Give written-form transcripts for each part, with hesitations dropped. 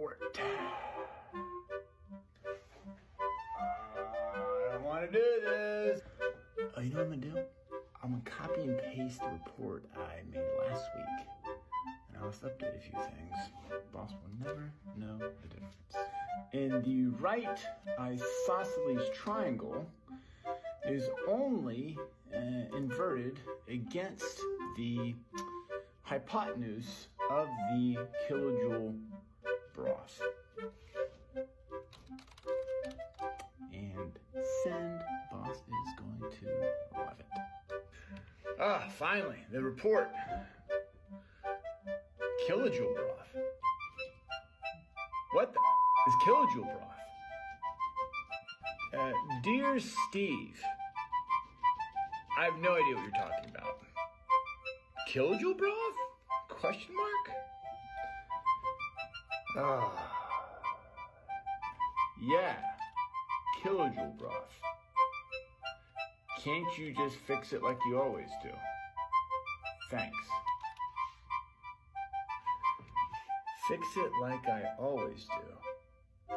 report. I don't want to do this. Oh, you know what I'm gonna do? I'm gonna copy and paste the report I made last week. And I'll just update a few things. Boss will never know the difference. In the right isosceles triangle is only inverted against the hypotenuse of the kilojoule broth. And send. Boss is going to love it. Ah, finally, the report. Kilojoule broth. What the is kilojoule broth? Dear Steve, I have no idea what you're talking about. Kilojoule broth? Question mark? Yeah, kilojoule broth. Can't you just fix it like you always do? Thanks. Fix it like I always do.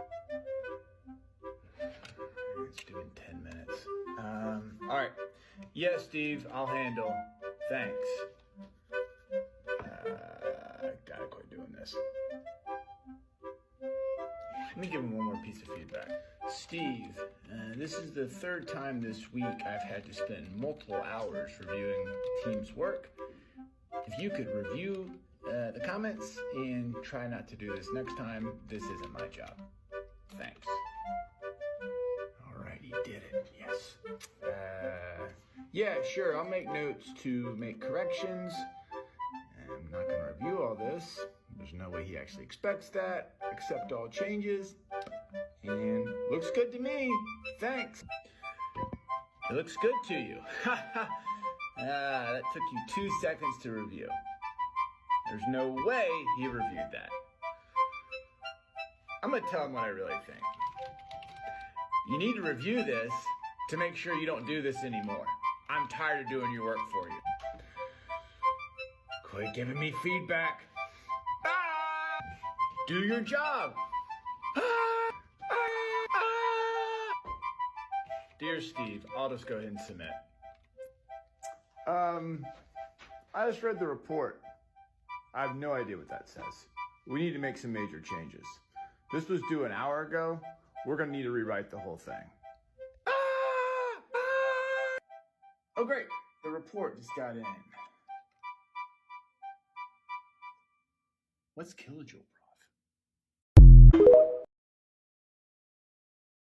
It's due in 10 minutes. All right. Yes, Steve, I'll handle. Thanks. I gotta quit doing this. Let me give him one more piece of feedback. Steve, this is the third time this week I've had to spend multiple hours reviewing team's work. If you could review the comments and try not to do this next time, this isn't my job. Thanks. All right, he did it. Yes. Yeah, sure. I'll make notes to make corrections. I'm not going to review all this. There's no way he actually expects that. Accept all changes. And looks good to me. Thanks. It looks good to you. That took you 2 seconds to review. There's no way he reviewed that. I'm going to tell him what I really think. You need to review this to make sure you don't do this anymore. I'm tired of doing your work for you. Quit giving me feedback. Ah! Do your job. Ah! Ah! Ah! Dear Steve, I'll just go ahead and submit. I just read the report. I have no idea what that says. We need to make some major changes. This was due an hour ago. We're gonna need to rewrite the whole thing. Ah! Ah! Oh great, the report just got in. What's kilojoule broth?